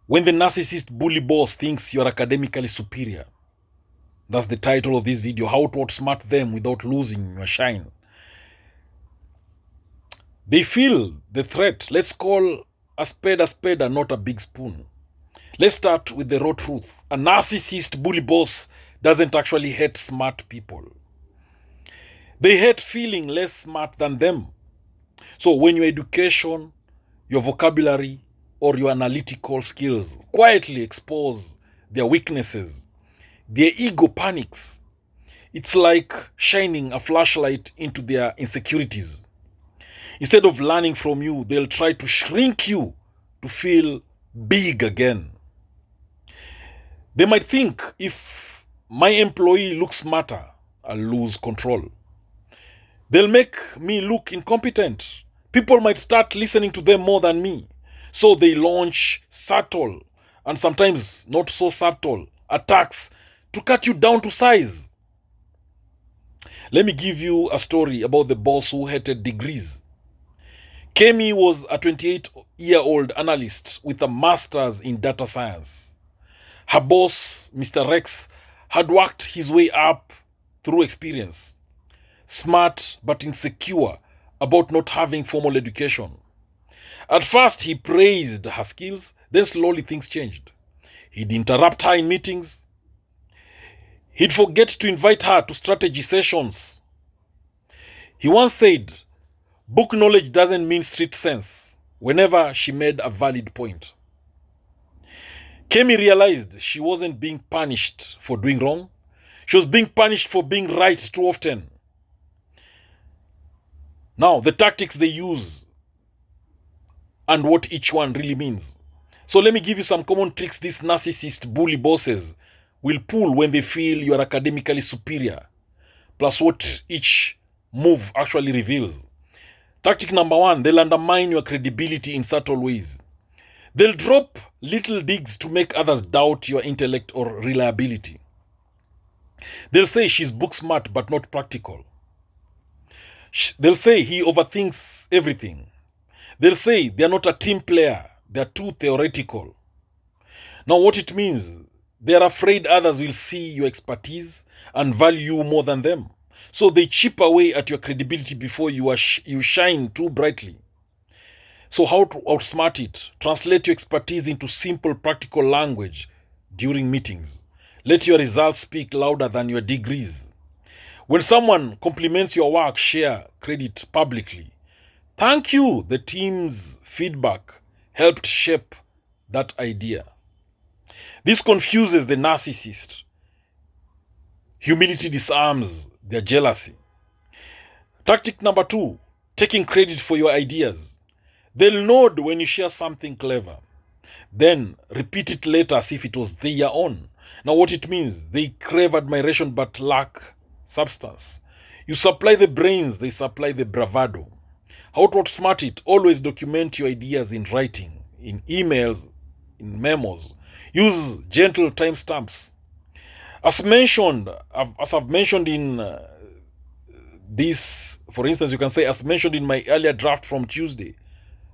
When the narcissist bully boss thinks you're academically superior. That's the title of this video, how to outsmart them without losing your shine. They feel the threat. Let's call a spade and not a big spoon. Let's start with the raw truth. A narcissist bully boss doesn't actually hate smart people. They hate feeling less smart than them. So when your education, your vocabulary, or your analytical skills quietly expose their weaknesses, their ego panics. It's like shining a flashlight into their insecurities. Instead of learning from you, they'll try to shrink you to feel big again. They might think, if my employee looks smarter, I'll lose control. They'll make me look incompetent. People might start listening to them more than me. So they launch subtle and sometimes not so subtle attacks to cut you down to size. Let me give you a story about the boss who hated degrees. Kemi was a 28-year-old analyst with a master's in data science. Her boss, Mr. Rex, had worked his way up through experience. Smart but insecure about not having formal education. At first, he praised her skills, then slowly things changed. He'd interrupt her in meetings. He'd forget to invite her to strategy sessions. He once said, book knowledge doesn't mean street sense, whenever she made a valid point. Kemi realized she wasn't being punished for doing wrong. She was being punished for being right too often. Now, the tactics they use and what each one really means. So let me give you some common tricks these narcissist bully bosses will pull when they feel you are academically superior, plus what each move actually reveals. Tactic number one, they'll undermine your credibility in subtle ways. They'll drop little digs to make others doubt your intellect or reliability. They'll say she's book smart but not practical. They'll say he overthinks everything. They'll say they're not a team player, they're too theoretical. Now what it means, they're afraid others will see your expertise and value you more than them. So they chip away at your credibility before you shine too brightly. So how to outsmart it? Translate your expertise into simple, practical language during meetings. Let your results speak louder than your degrees. When someone compliments your work, share credit publicly. Thank you, the team's feedback helped shape that idea. This confuses the narcissist. Humility disarms their jealousy. Tactic number two, taking credit for your ideas. They'll nod when you share something clever. Then repeat it later as if it was their own. Now what it means, they crave admiration but lack substance. You supply the brains, they supply the bravado. How to outsmart it? Always document your ideas in writing, in emails, in memos. Use gentle timestamps. As I've mentioned in this, for instance, you can say, as mentioned in my earlier draft from Tuesday,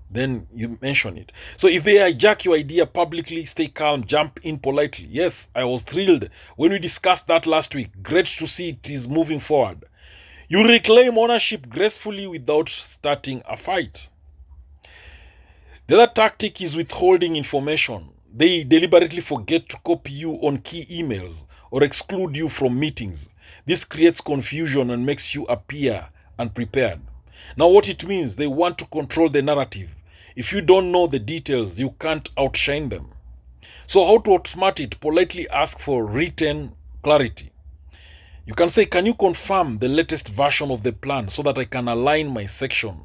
then you mention it. So if they hijack your idea publicly, stay calm, jump in politely. Yes, I was thrilled when we discussed that last week. Great to see it is moving forward. You reclaim ownership gracefully without starting a fight. The other tactic is withholding information. They deliberately forget to copy you on key emails or exclude you from meetings. This creates confusion and makes you appear unprepared. Now what it means, they want to control the narrative. If you don't know the details, you can't outshine them. So how to outsmart it? Politely ask for written clarity. You can say, can you confirm the latest version of the plan so that I can align my section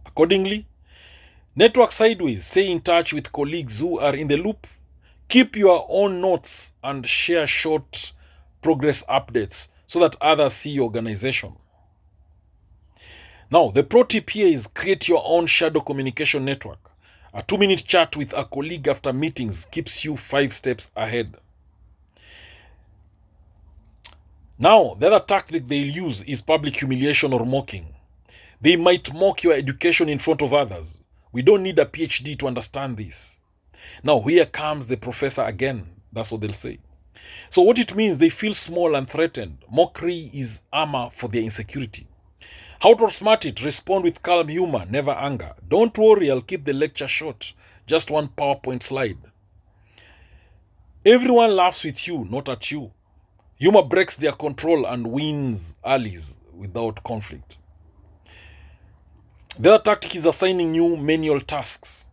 accordingly? Network sideways. Stay in touch with colleagues who are in the loop. Keep your own notes and share short progress updates so that others see your organization. Now, the pro tip here is create your own shadow communication network. A 2-minute chat with a colleague after meetings keeps you 5 steps ahead. Now, the other tactic they'll use is public humiliation or mocking. They might mock your education in front of others. We don't need a PhD to understand this. Now, here comes the professor again. That's what they'll say. So what it means, they feel small and threatened. Mockery is armor for their insecurity. How to outsmart it? Respond with calm humor, never anger. Don't worry, I'll keep the lecture short. Just one PowerPoint slide. Everyone laughs with you, not at you. Humor breaks their control and wins allies without conflict. The other tactic is assigning new menial tasks.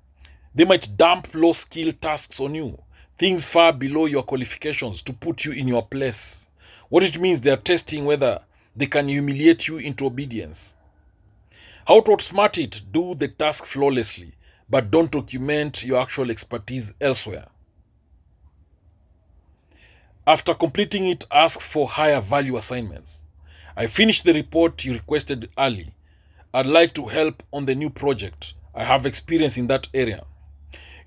They might dump low-skill tasks on you, things far below your qualifications to put you in your place. What it means, they are testing whether they can humiliate you into obedience. How to outsmart it? Do the task flawlessly, but don't document your actual expertise elsewhere. After completing it, ask for higher value assignments. I finished the report you requested early. I'd like to help on the new project. I have experience in that area.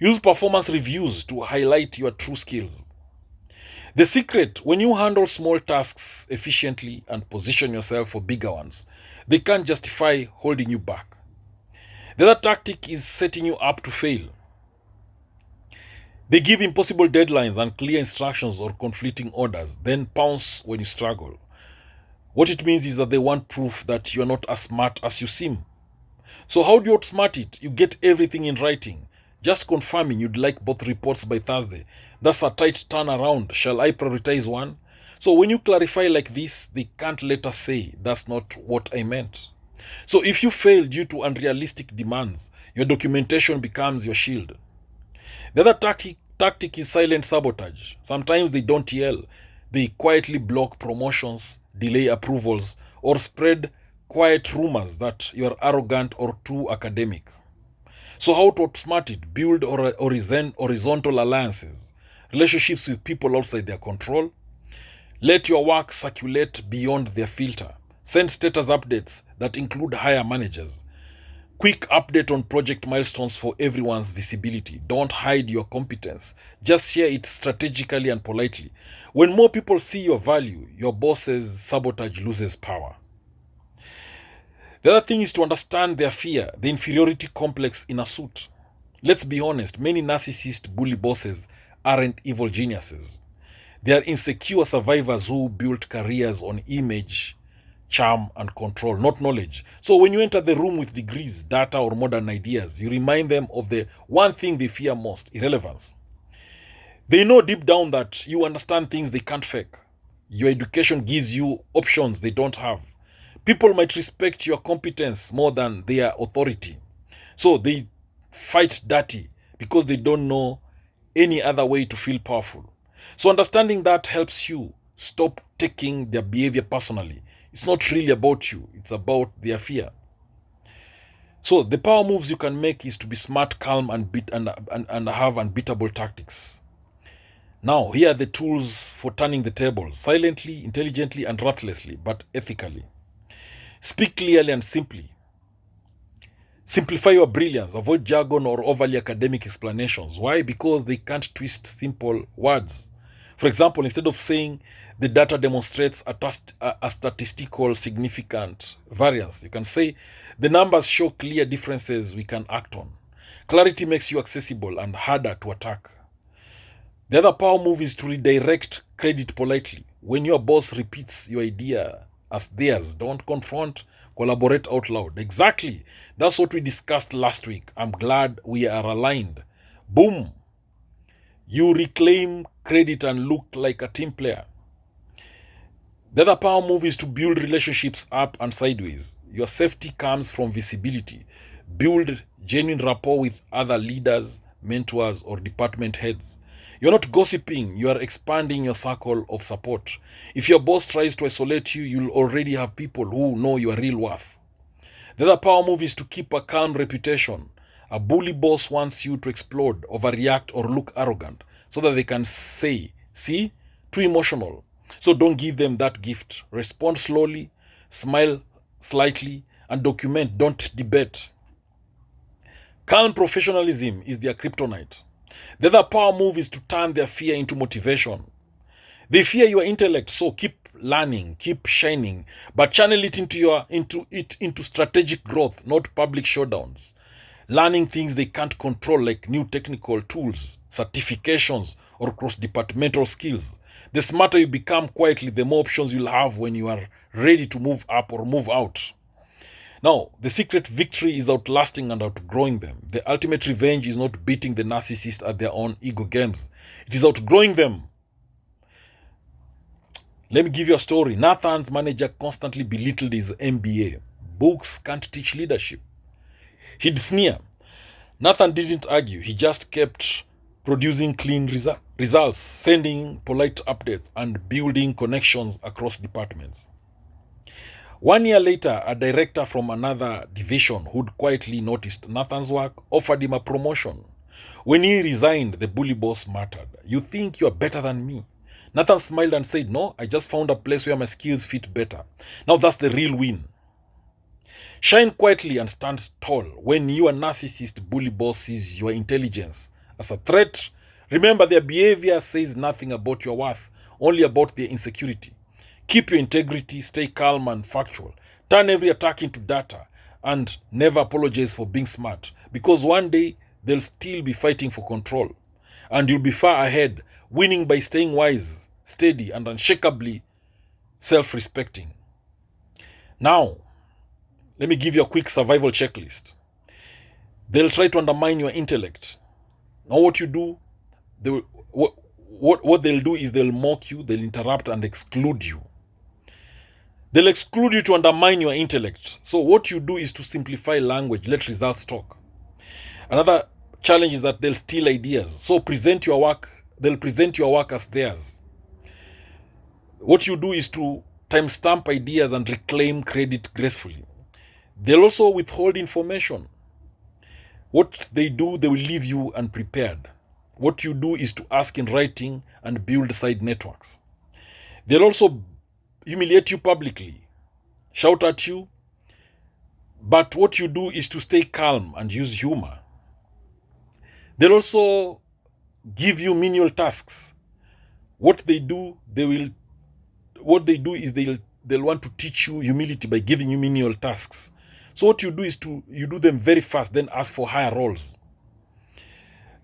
Use performance reviews to highlight your true skills. The secret, when you handle small tasks efficiently and position yourself for bigger ones, they can't justify holding you back. The other tactic is setting you up to fail. They give impossible deadlines and clear instructions or conflicting orders, then pounce when you struggle. What it means is that they want proof that you're not as smart as you seem. So how do you outsmart it? You get everything in writing, just confirming you'd like both reports by Thursday. That's a tight turnaround. Shall I prioritize one? So when you clarify like this, they can't later say, that's not what I meant. So if you fail due to unrealistic demands, your documentation becomes your shield. The other tactic is silent sabotage. Sometimes they don't yell. They quietly block promotions, delay approvals, or spread quiet rumors that you're arrogant or too academic. So how to outsmart it? Build horizontal alliances, relationships with people outside their control. Let your work circulate beyond their filter. Send status updates that include higher managers. Quick update on project milestones for everyone's visibility. Don't hide your competence. Just share it strategically and politely. When more people see your value, your boss's sabotage loses power. The other thing is to understand their fear, the inferiority complex in a suit. Let's be honest, many narcissist bully bosses aren't evil geniuses. They are insecure survivors who built careers on image, charm, and control, not knowledge. So when you enter the room with degrees, data, or modern ideas, you remind them of the one thing they fear most: irrelevance. They know deep down that you understand things they can't fake. Your education gives you options they don't have. People might respect your competence more than their authority. So they fight dirty because they don't know any other way to feel powerful. So understanding that helps you stop taking their behavior personally. It's not really about you. It's about their fear. So the power moves you can make is to be smart, calm, and have unbeatable tactics. Now, here are the tools for turning the tables: silently, intelligently, and ruthlessly, but ethically. Speak clearly and simply. Simplify your brilliance. Avoid jargon or overly academic explanations. Why? Because they can't twist simple words. For example, instead of saying the data demonstrates a statistical significant variance, you can say the numbers show clear differences we can act on. Clarity makes you accessible and harder to attack. The other power move is to redirect credit politely. When your boss repeats your idea as theirs, don't confront, collaborate out loud. Exactly. That's what we discussed last week. I'm glad we are aligned. Boom. You reclaim credit and look like a team player. The other power move is to build relationships up and sideways. Your safety comes from visibility. Build genuine rapport with other leaders, mentors, or department heads. You're not gossiping, you are expanding your circle of support. If your boss tries to isolate you, you'll already have people who know your real worth. The other power move is to keep a calm reputation. A bully boss wants you to explode, overreact, or look arrogant so that they can say, see, too emotional. So don't give them that gift. Respond slowly, smile slightly, and document, don't debate. Calm professionalism is their kryptonite. The other power move is to turn their fear into motivation. They fear your intellect, so keep learning, keep shining, but channel it into strategic growth, not public showdowns. learning things they can't control, like new technical tools, certifications, or cross-departmental skills. The smarter you become quietly, the more options you'll have when you are ready to move up or move out. Now, the secret victory is outlasting and outgrowing them. The ultimate revenge is not beating the narcissist at their own ego games. It is outgrowing them. Let me give you a story. Nathan's manager constantly belittled his MBA. Books can't teach leadership. He'd sneer. Nathan didn't argue. He just kept producing clean results, sending polite updates, and building connections across departments. 1 year later, a director from another division who'd quietly noticed Nathan's work offered him a promotion. When he resigned, the bully boss muttered, "You think you are better than me?" Nathan smiled and said, "No, I just found a place where my skills fit better." Now that's the real win. Shine quietly and stand tall. When your narcissist bully boss sees your intelligence as a threat, remember their behavior says nothing about your worth, only about their insecurity. Keep your integrity, stay calm and factual. Turn every attack into data, and never apologize for being smart, because one day they'll still be fighting for control. And you'll be far ahead, winning by staying wise, steady, and unshakably self-respecting. Now, let me give you a quick survival checklist. They'll try to undermine your intellect. Now what you do, what they'll do is they'll mock you, they'll interrupt and exclude you. They'll exclude you to undermine your intellect. So what you do is to simplify language, let results talk. Another challenge is that they'll steal ideas. So they'll present your work as theirs. What you do is to timestamp ideas and reclaim credit gracefully. They'll also withhold information. What they do, they will leave you unprepared. What you do is to ask in writing and build side networks. They'll also humiliate you publicly, shout at you, but what you do is to stay calm and use humor. They'll also give you menial tasks. What they do is they'll want to teach you humility by giving you menial tasks. So what you do is you do them very fast, then ask for higher roles.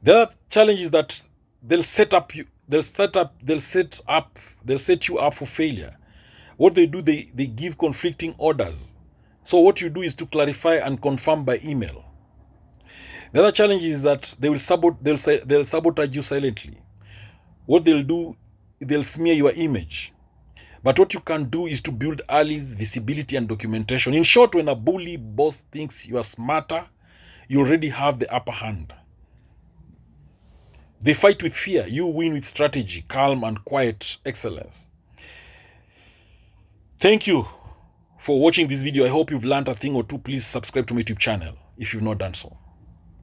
The other challenge is that they'll set you up for failure. What they do, they give conflicting orders. So what you do is to clarify and confirm by email. The other challenge is that they'll sabotage you silently. What they'll do, they'll smear your image. But what you can do is to build allies, visibility, and documentation. In short, when a bully boss thinks you are smarter, you already have the upper hand. They fight with fear. You win with strategy, calm, and quiet excellence. Thank you for watching this video. I hope you've learned a thing or two. Please subscribe to my YouTube channel if you've not done so.